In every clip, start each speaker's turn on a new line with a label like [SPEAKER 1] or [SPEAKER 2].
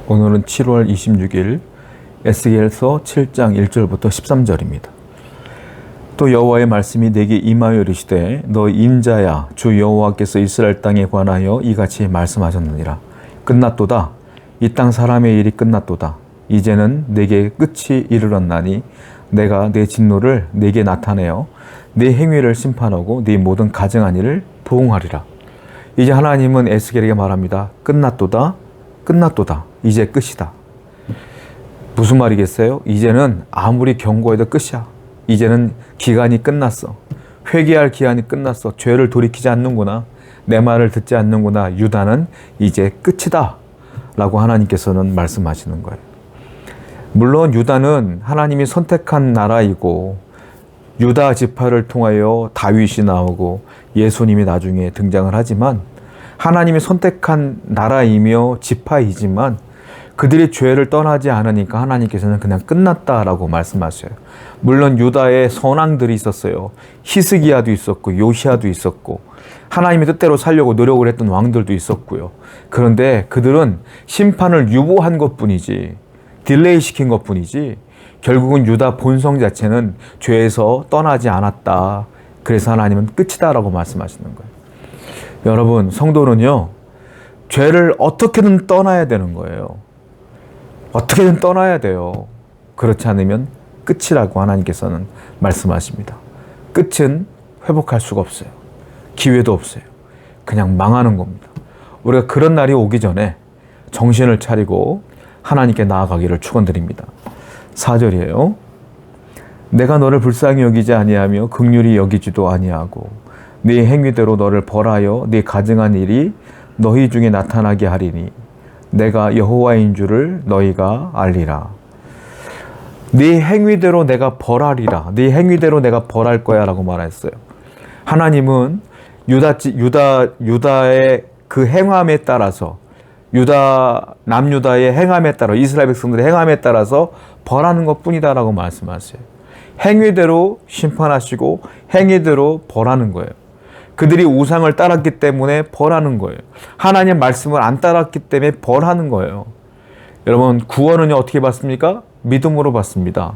[SPEAKER 1] 오늘은 7월 26일 에스겔서 7장 1절부터 13절입니다. 또 여호와의 말씀이 내게 임하여 이르시되 너 인자야 주 여호와께서 이스라엘 땅에 관하여 이같이 말씀하셨느니라. 끝났도다. 이 땅 사람의 일이 끝났도다. 이제는 내게 끝이 이르렀나니 내가 내 진노를 내게 나타내어 내 행위를 심판하고 네 모든 가증한 일을 보응하리라. 이제 하나님은 에스겔에게 말합니다. 끝났도다. 끝났도다. 이제 끝이다. 무슨 말이겠어요? 이제는 아무리 경고해도 끝이야. 이제는 기간이 끝났어. 회개할 기한이 끝났어. 죄를 돌이키지 않는구나. 내 말을 듣지 않는구나. 유다는 이제 끝이다. 라고 하나님께서는 말씀하시는 거예요. 물론 유다는 하나님이 선택한 나라이고 유다 지파를 통하여 다윗이 나오고 예수님이 나중에 등장을 하지만 하나님이 선택한 나라이며 지파이지만 그들이 죄를 떠나지 않으니까 하나님께서는 그냥 끝났다라고 말씀하셔요. 물론 유다에 선왕들이 있었어요. 히스기야도 있었고 요시야도 있었고 하나님의 뜻대로 살려고 노력을 했던 왕들도 있었고요. 그런데 그들은 심판을 유보한 것뿐이지 딜레이 시킨 것뿐이지 결국은 유다 본성 자체는 죄에서 떠나지 않았다. 그래서 하나님은 끝이다라고 말씀하시는 거예요. 여러분, 성도는요, 죄를 어떻게든 떠나야 되는 거예요. 어떻게든 떠나야 돼요. 그렇지 않으면 끝이라고 하나님께서는 말씀하십니다. 끝은 회복할 수가 없어요. 기회도 없어요. 그냥 망하는 겁니다. 우리가 그런 날이 오기 전에 정신을 차리고 하나님께 나아가기를 축원드립니다. 4절이에요. 내가 너를 불쌍히 여기지 아니하며 긍휼히 여기지도 아니하고 네 행위대로 너를 벌하여 네 가증한 일이 너희 중에 나타나게 하리니 내가 여호와인 줄을 너희가 알리라. 네 행위대로 내가 벌하리라. 네 행위대로 내가 벌할 거야 라고 말했어요. 하나님은 유다의 그 행함에 따라서 남유다의 행함에 따라 이스라엘 백성들의 행함에 따라서 벌하는 것뿐이다 라고 말씀하세요. 행위대로 심판하시고 행위대로 벌하는 거예요. 그들이 우상을 따랐기 때문에 벌하는 거예요. 하나님의 말씀을 안 따랐기 때문에 벌하는 거예요. 여러분, 구원은 어떻게 받습니까? 믿음으로 받습니다.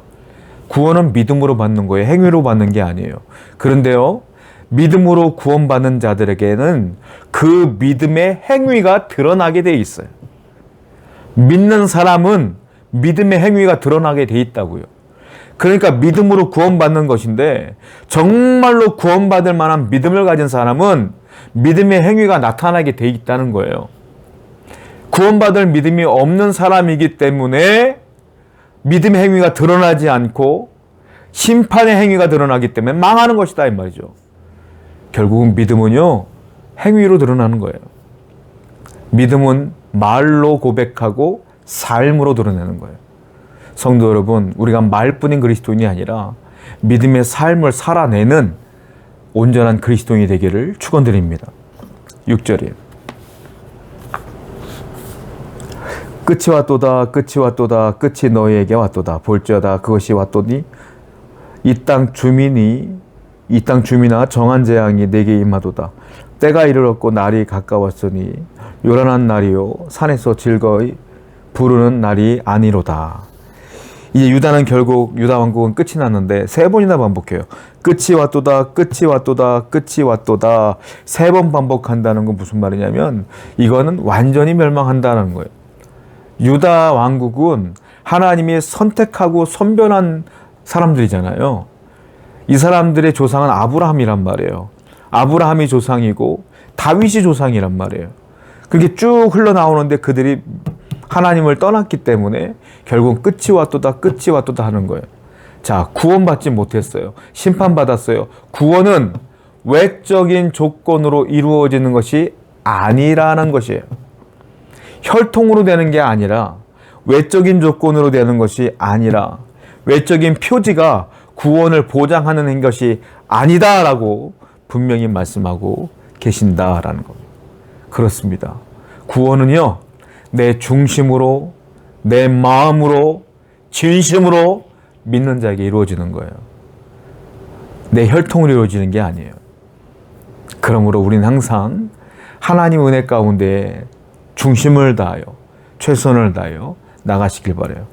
[SPEAKER 1] 구원은 믿음으로 받는 거예요. 행위로 받는 게 아니에요. 그런데요, 믿음으로 구원받는 자들에게는 그 믿음의 행위가 드러나게 돼 있어요. 믿는 사람은 믿음의 행위가 드러나게 돼 있다고요. 그러니까 믿음으로 구원받는 것인데 정말로 구원받을 만한 믿음을 가진 사람은 믿음의 행위가 나타나게 돼 있다는 거예요. 구원받을 믿음이 없는 사람이기 때문에 믿음의 행위가 드러나지 않고 심판의 행위가 드러나기 때문에 망하는 것이다 이 말이죠. 결국은 믿음은요, 행위로 드러나는 거예요. 믿음은 말로 고백하고 삶으로 드러내는 거예요. 성도 여러분, 우리가 말뿐인 그리스도인이 아니라 믿음의 삶을 살아내는 온전한 그리스도인이 되기를 축원드립니다. 6절이에요. 끝이 왔도다. 끝이 왔도다. 끝이 너희에게 왔도다. 볼지어다. 그것이 왔도니 이 땅 주민아 정한 재앙이 내게 임하도다. 때가 이르렀고 날이 가까웠으니 요란한 날이요 산에서 즐거이 부르는 날이 아니로다. 이제 유다는 결국 유다 왕국은 끝이 났는데 세 번이나 반복해요. 끝이 왔도다. 끝이 왔도다. 끝이 왔도다. 세 번 반복한다는 건 무슨 말이냐면 이거는 완전히 멸망한다는 거예요. 유다 왕국은 하나님이 선택하고 선별한 사람들이잖아요. 이 사람들의 조상은 아브라함이란 말이에요. 아브라함이 조상이고 다윗이 조상이란 말이에요. 그게 쭉 흘러나오는데 그들이 하나님을 떠났기 때문에 결국 끝이 왔도다. 끝이 왔도다 하는 거예요. 자, 구원받지 못했어요. 심판받았어요. 구원은 외적인 조건으로 이루어지는 것이 아니라는 것이에요. 혈통으로 되는 게 아니라 외적인 조건으로 되는 것이 아니라 외적인 표지가 구원을 보장하는 것이 아니다라고 분명히 말씀하고 계신다라는 겁니다. 그렇습니다. 구원은요, 내 중심으로, 내 마음으로, 진심으로 믿는 자에게 이루어지는 거예요. 내 혈통으로 이루어지는 게 아니에요. 그러므로 우리는 항상 하나님 은혜 가운데 중심을 다하여 최선을 다하여 나가시길 바라요.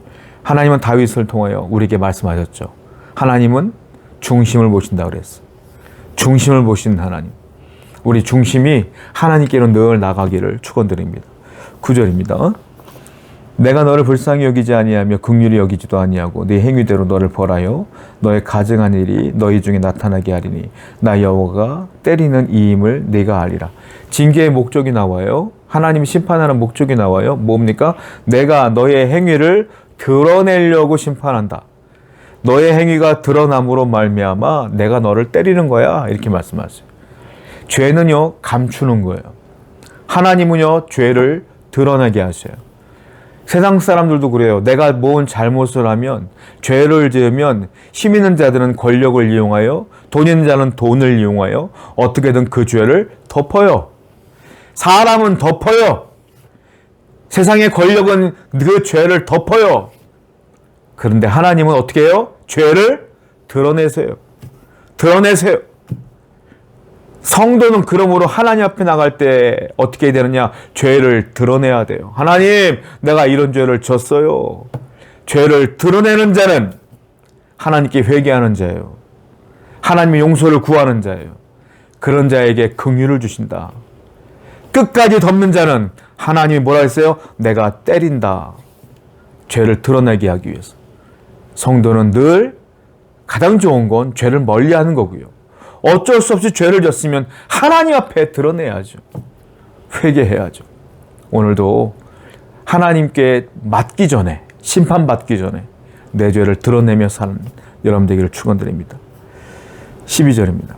[SPEAKER 1] 하나님은 다윗을 통하여 우리에게 말씀하셨죠. 하나님은 중심을 보신다고 그랬어요. 중심을 보신 하나님. 우리 중심이 하나님께로 늘 나가기를 축원드립니다. 9절입니다. 내가 너를 불쌍히 여기지 아니하며 긍휼히 여기지도 아니하고 네 행위대로 너를 벌하여 너의 가증한 일이 너희 중에 나타나게 하리니 나 여호와가 때리는 이임을 네가 알리라. 징계의 목적이 나와요. 하나님 심판하는 목적이 나와요. 뭡니까? 내가 너의 행위를 드러내려고 심판한다. 너의 행위가 드러남으로 말미암아 내가 너를 때리는 거야. 이렇게 말씀하세요. 죄는요, 감추는 거예요. 하나님은요, 죄를 드러내게 하셔요. 세상 사람들도 그래요. 내가 뭔 잘못을 하면, 죄를 지으면 힘 있는 자들은 권력을 이용하여, 돈 있는 자는 돈을 이용하여 어떻게든 그 죄를 덮어요. 사람은 덮어요. 세상의 권력은 그 죄를 덮어요. 그런데 하나님은 어떻게 해요? 죄를 드러내세요. 드러내세요. 성도는 그러므로 하나님 앞에 나갈 때 어떻게 되느냐? 죄를 드러내야 돼요. 하나님, 내가 이런 죄를 졌어요. 죄를 드러내는 자는 하나님께 회개하는 자예요. 하나님의 용서를 구하는 자예요. 그런 자에게 긍휼을 주신다. 끝까지 덮는 자는 하나님이 뭐라 했어요? 내가 때린다. 죄를 드러내게 하기 위해서. 성도는 늘 가장 좋은 건 죄를 멀리하는 거고요. 어쩔 수 없이 죄를 졌으면 하나님 앞에 드러내야죠. 회개해야죠. 오늘도 하나님께 맞기 전에, 심판받기 전에 내 죄를 드러내며 사는 여러분 되기를 축원드립니다. 12절입니다.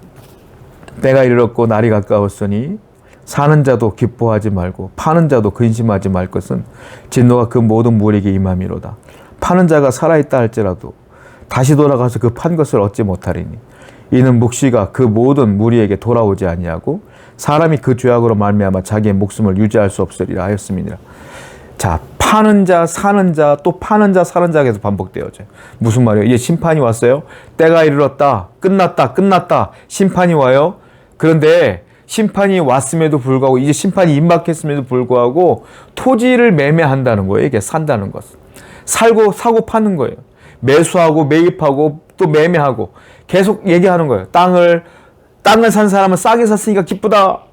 [SPEAKER 1] 때가 이르렀고 날이 가까웠으니 사는 자도 기뻐하지 말고 파는 자도 근심하지 말 것은 진노가 그 모든 무리에게 임함이로다. 파는 자가 살아있다 할지라도 다시 돌아가서 그 판 것을 얻지 못하리니 이는 묵시가 그 모든 무리에게 돌아오지 아니하고 사람이 그 죄악으로 말미암아 자기의 목숨을 유지할 수 없으리라 하였음이니라. 자, 파는 자, 사는 자, 또 파는 자, 사는 자가 계속 반복되어져요. 무슨 말이에요? 이제 심판이 왔어요. 때가 이르렀다. 끝났다. 심판이 와요. 그런데 심판이 왔음에도 불구하고 이제 심판이 임박했음에도 불구하고 토지를 매매한다는 거예요. 이게 산다는 것은. 사고 파는 거예요. 매수하고 매입하고 또 매매하고 계속 얘기하는 거예요. 땅을 산 사람은 싸게 샀으니까 기쁘다.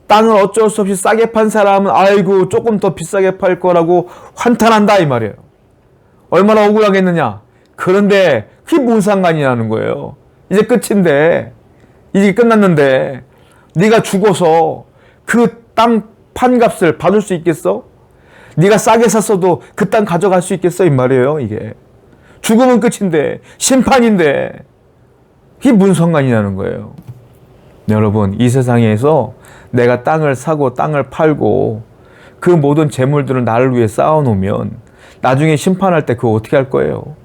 [SPEAKER 1] 땅을 어쩔 수 없이 싸게 판 사람은 아이고 조금 더 비싸게 팔 거라고 환탄한다 이 말이에요. 얼마나 억울하겠느냐. 그런데 그게 뭔 상관이냐는 거예요. 이제 끝인데, 이제 끝났는데 네가 죽어서 그 땅 판값을 받을 수 있겠어? 네가 싸게 샀어도 그 땅 가져갈 수 있겠어 이 말이에요. 이게 죽으면 끝인데, 심판인데 그게 무슨 상관이냐는 거예요. 여러분, 이 세상에서 내가 땅을 사고 땅을 팔고 그 모든 재물들을 나를 위해 쌓아놓으면 나중에 심판할 때 그거 어떻게 할 거예요?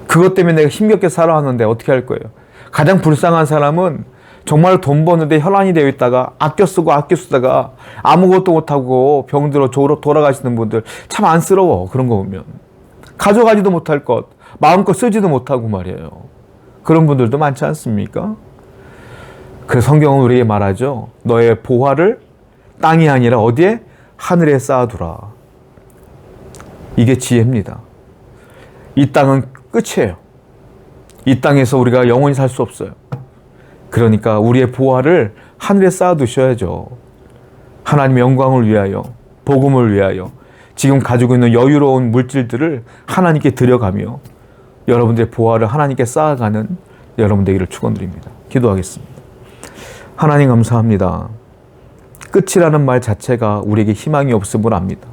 [SPEAKER 1] 그것 때문에 내가 힘겹게 살아왔는데 어떻게 할 거예요? 가장 불쌍한 사람은 정말 돈 버는데 혈안이 되어 있다가 아껴 쓰다가 아무것도 못하고 병들어 돌아가시는 분들 참 안쓰러워. 그런 거 보면 가져가지도 못할 것, 마음껏 쓰지도 못하고 말이에요. 그런 분들도 많지 않습니까? 그래서 성경은 우리에게 말하죠. 너의 보화를 땅이 아니라 어디에? 하늘에 쌓아두라. 이게 지혜입니다. 이 땅은 끝이에요. 이 땅에서 우리가 영원히 살 수 없어요. 그러니까 우리의 보화를 하늘에 쌓아두셔야죠. 하나님의 영광을 위하여, 복음을 위하여 지금 가지고 있는 여유로운 물질들을 하나님께 드려가며 여러분들의 보화를 하나님께 쌓아가는 여러분 되기를 축원드립니다. 기도하겠습니다. 하나님 감사합니다. 끝이라는 말 자체가 우리에게 희망이 없음을 압니다.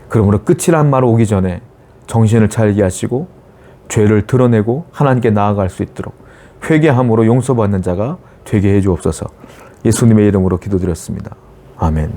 [SPEAKER 1] 그러므로 끝이란 말 오기 전에 정신을 차리게 하시고 죄를 드러내고 하나님께 나아갈 수 있도록 회개함으로 용서받는 자가 되게 해 주옵소서. 예수님의 이름으로 기도드렸습니다. 아멘.